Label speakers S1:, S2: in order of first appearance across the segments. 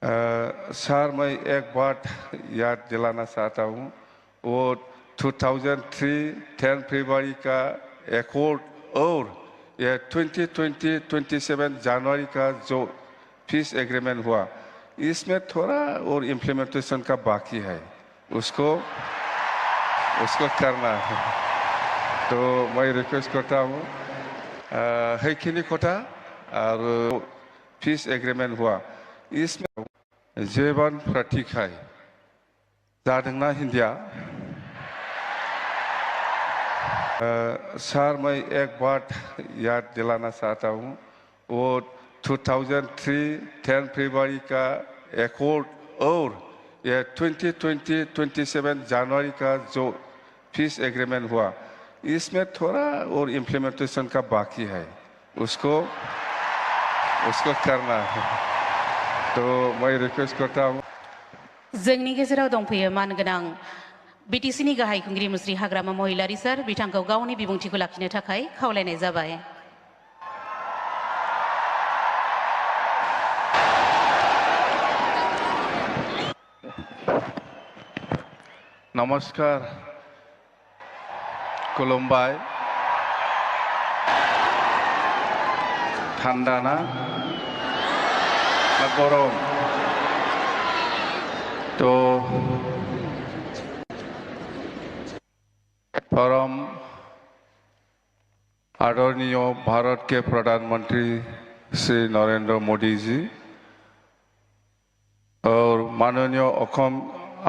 S1: Sir मैं एक बात याद दिलाना चाहता हूँ वो 2003 फरवरी का एकॉर्ड और ये 27 जनवरी का जो पीस एग्रीमेंट हुआ इसमें थोड़ा और इम्प्लीमेंटेशन का बाकी है उसको करना है तो मैं रिक्वेस्ट करता हूँ সেইখিনি কথা और पीस एग्रीमेंट हुआ इसमें जेबान प्रतीखाय जादोंना हिंदिया सर मैं एक बात याद दिलाना चाहता हूँ वो 2003 फरवरी का एकॉर्ड और ये 27 जनवरी का जो पीस एग्रीमेंट हुआ इसमें थोड़ा और इम्प्लीमेंटेशन का बाकी है उसको करना है तो मैं रिक्वेस्ट करता हूँ
S2: जोंनि गेजेराव दंफैयो मानगोनां बिटिसिनि गाहाय खुंगिरि मुस्रि हाग्रामा महिलारि सार बिथांखौ गावनि बिबुंथिखौ लाखिनो थाखाय खावलायनाय जाबाय।
S1: नमस्कार खुलुमबाय ঠান্ডা না गरम तो परम आदरणीय भारत के प्रधानमंत्री श्री नरेंद्र मोदी जी और माननीय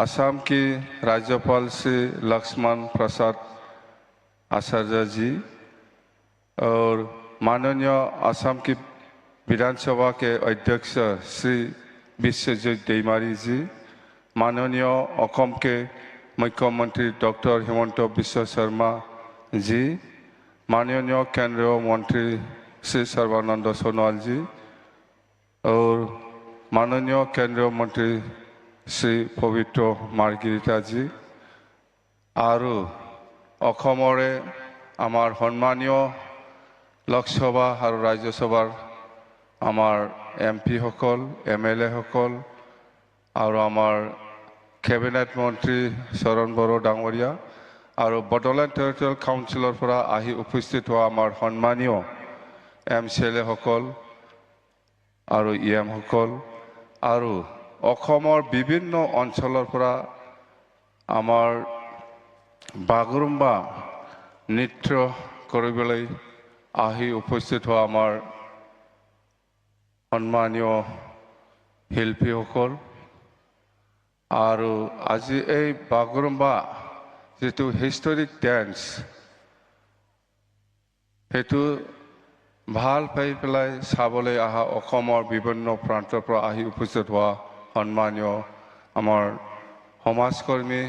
S1: असम की राज्यपाल श्री लक्ष्मण प्रसाद आचार्य जी और माननीय असम की विधानसभा के अध्यक्ष श्री विश्वजित दैमारी जी, माननीय असम के मुख्यमंत्री डॉक्टर हिमंत बिश्व शर्मा जी, माननीय केंद्रीय मंत्री श्री सर्बानंद सोनोवाल जी और माननीय केंद्रीय मंत्री श्री पवित्र मार्गेरिटा जी और अखमरे आमार सम्मानीय लोकसभा और राज्यसभार आमार MP हकल MLA हकल और आमार कैबिनेट मंत्री शरण बर डांगरिया और बडोलेण्ड टेरिटरियल काउन्सिलरफोरा आहि उपस्थित हुआ आमार सम्मानीय MCLA हकल और EM हकल और अखमर विभिन्न अंचलरफोरा आमार बागुरुम्बा नृत्य करिबोलै आहि उपस्थित हुआ आमार सम्मानीय शिल्पी हकल और आज এই बागुरुम्बा जेतु हिस्टोरिक डांस हेतु ভাল পাই পেলাই চাবলৈ আহা অসমৰ বিভিন্ন প্ৰান্তৰ পৰা আহি উপস্থিত হোৱা সম্মানীয় আমাৰ সমাজকৰ্মী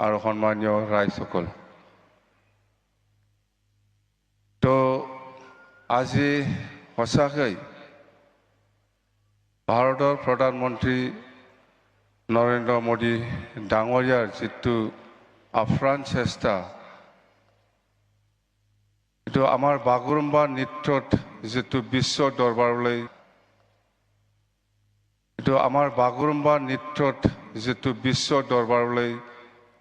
S1: আৰু সম্মানীয় ৰাইজসকল তো আজি সঁচাকৈ ভাৰতৰ প্ৰধানমন্ত্ৰী নৰেন্দ্ৰ মোদী ডাঙৰীয়াৰ যিটো আফ্ৰাণ চেষ্টা এইটো আমাৰ বাগৰুম্বা নৃত্যত যিটো বিশ্ব দৰবাৰলৈ এইটো আমাৰ বাগৰুম্বা নৃত্যত যিটো বিশ্ব দৰবাৰলৈ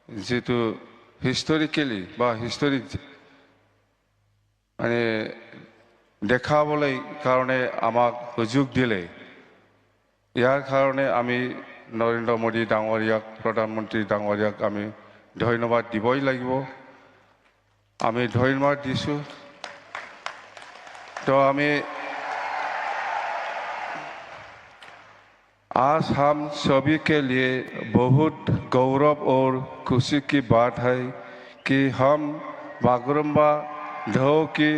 S1: যিটো হিষ্টৰিকেলি বা হিষ্টৰিক মানে দেখাবলৈ কাৰণে আমাক সুযোগ দিলে ইয়াৰ কাৰণে আমি নৰেন্দ্ৰ মোদী ডাঙৰীয়াক প্ৰধানমন্ত্ৰী ডাঙৰীয়াক আমি ধন্যবাদ দিবই লাগিব আমি ধন্যবাদ দিছোঁ तो हमें आज हम सभी के लिए बहुत गौरव और खुशी की बात है कि हम बागरुम्बा ढोल की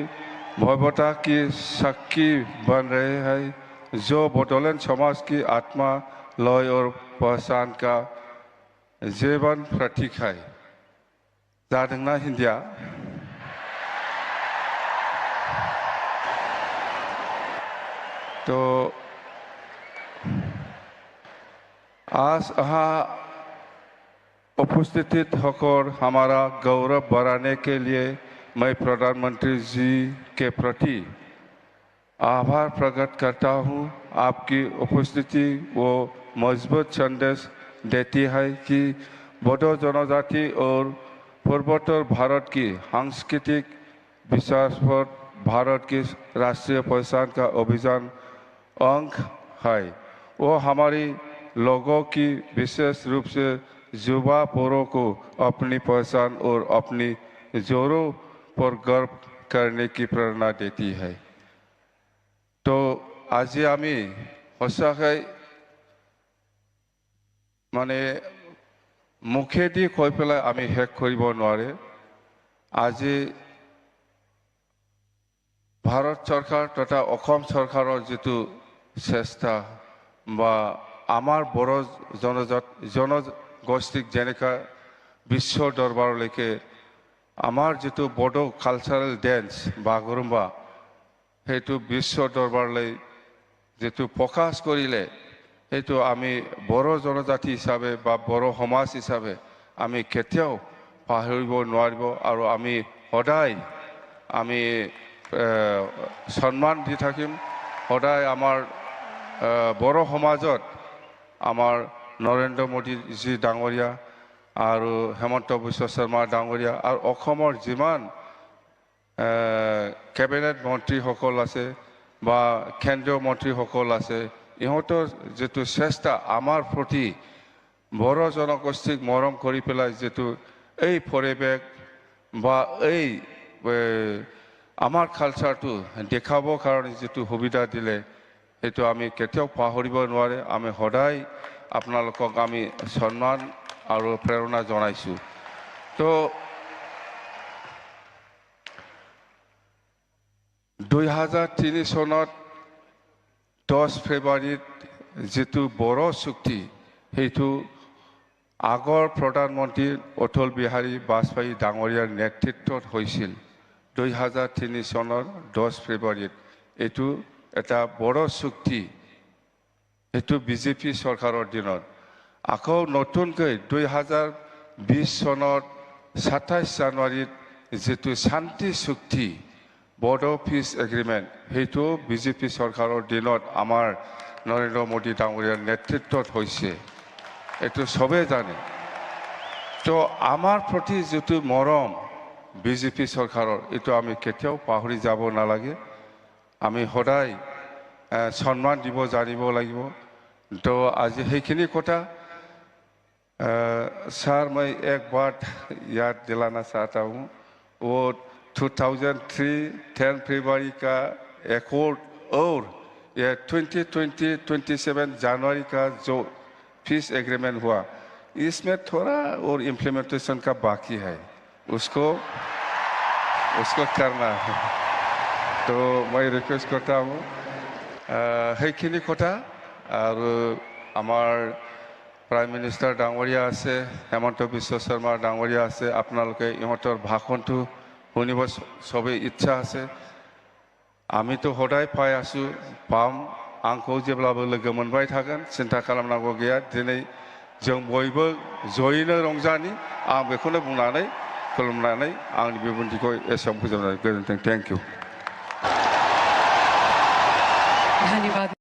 S1: भव्यता की साक्षी बन रहे हैं जो बडोलेण्ड समाज की आत्मा लय और पहचान का जीवन प्रतीक है जादोंना हिंदिया तो आज यहाँ उपस्थित होकर हमारा गौरव बढ़ाने के लिए मैं प्रधानमंत्री जी के प्रति आभार प्रकट करता हूँ। आपकी उपस्थिति वो मजबूत संदेश देती है कि बोडो जनजाति और पूर्वोत्तर भारत की सांस्कृतिक विकास पर भारत की राष्ट्रीय पहचान का अभियान अंग है। वो हमारी लोगों की विशेष रूप से युवा पीढ़ी को अपनी पहचान और अपनी जोरों पर गर्व करने की प्रेरणा देती है। तो आज आमी सचाकै माने मुखेदी কৈ পেলাই আমি শেষ কৰিব নোৱাৰে। আজি ভাৰত চৰকাৰ তথা অসম চৰকাৰৰ যিটো চেষ্টা বা আমাৰ বড়ো জনগোষ্ঠীক যেনেকা বিশ্ব দৰবাৰলৈকে আমাৰ যিটো বড়ো কালচাৰেল ডেন্স বাগৰুম্বা সেইটো বিশ্ব দৰবাৰলৈ যেটো প্ৰকাশ কৰিলে সেইটো আমি বড়ো জনজাতি হিচাপে বা বড়ো সমাজ হিচাপে আমি কেতিয়াও পাহৰিব নোৱাৰিব আৰু আমি সদায় আমি সন্মান দি থাকিম। সদায় আমাৰ বড়ো সমাজত আমাৰ নৰেন্দ্ৰ মোদী জি ডাঙৰীয়া আৰু হেমন্ত বিশ্ব শৰ্মা ডাঙৰীয়া আৰু অসমৰ যিমান কেবিনেট মন্ত্ৰীসকল আছে বা কেন্দ্ৰীয় মন্ত্ৰীসকল আছে ইহঁতৰ যেটো চেষ্টা আমাৰ প্ৰতি বড়ো জনগোষ্ঠীক মৰম কৰি পেলাই যেটো এই পৰিৱেশ বা এই আমাৰ কালচাৰটো দেখাবৰ কাৰণে যেটো সুবিধা দিলে সেইটো আমি কেতিয়াও পাহৰিব নোৱাৰে। আমি সদায় আপোনালোকক আমি সন্মান আৰু প্ৰেৰণা জনাইছো। তো 2003 চনত 10 ফেব্ৰুৱাৰীত যেটো বড়ো চুক্তি সেইটো আগৰ প্ৰধানমন্ত্ৰী অটল বিহাৰী বাজপেয়ী ডাঙৰীয়াৰ নেতৃত্বত হৈছিল। 2003 চনৰ 10 ফেব্ৰুৱাৰীত এইটো এটা বড়ো চুক্তি এইটো বিজেপি চৰকাৰৰ দিনত আকৌ নতুনকৈ 2020 চনৰ 27 জানুৱাৰীত যেটো শান্তি চুক্তি বড়ো পিছ এগ্ৰিমেণ্ট সেইটো বিজেপি চৰকাৰৰ দিনত আমাৰ নৰেন্দ্ৰ মোদী ডাঙৰীয়াৰ নেতৃত্বত হৈছে। এইটো সবে জানে। তো আমাৰ প্ৰতি যেটো মৰম বিজেপি চৰকাৰৰ এইটো আমি কেতিয়াও পাহৰি যাব নালাগে। আমি সদায় সন্মান দিব জানিব লাগিব। তো আজি সেইখিনি কথা सर मैं एक बात याद दिलाना चाहता हूँ। वो 2003 10 फरवरी का एकॉर्ड और ये 2027 जनवरी का जो पीस एग्रीमेंट हुआ इसमें थोड़ा और इम्प्लीमेंटेशन का बाकी है, उसको करना है। तो मैं रिक्वेस्ट करता हूँ সেইখিনি কথা আৰু আমাৰ প্ৰাইম মিনিষ্টাৰ ডাঙৰীয়া আছে, হেমন্ত বিশ্ব শৰ্মা ডাঙৰীয়া আছে, আপোনালোকে ইহঁতৰ ভাষণটো শুনিব সবে ইচ্ছা আছে। আমিতো সদায় পাই আছো, পাম, आंखौ जेब्लाबो लोगो मोनबाय थागोन, सिन्था खालामनांगौ गैया। दिनै जों बयबो जयैनो रंजानि आं बेखौनो बुंनानै खुलुमनानै आंनि बिबुंथिखौ एसेयावनो फोजोबनाय गोजोन्थों। Thank you.
S3: धन्यवाद।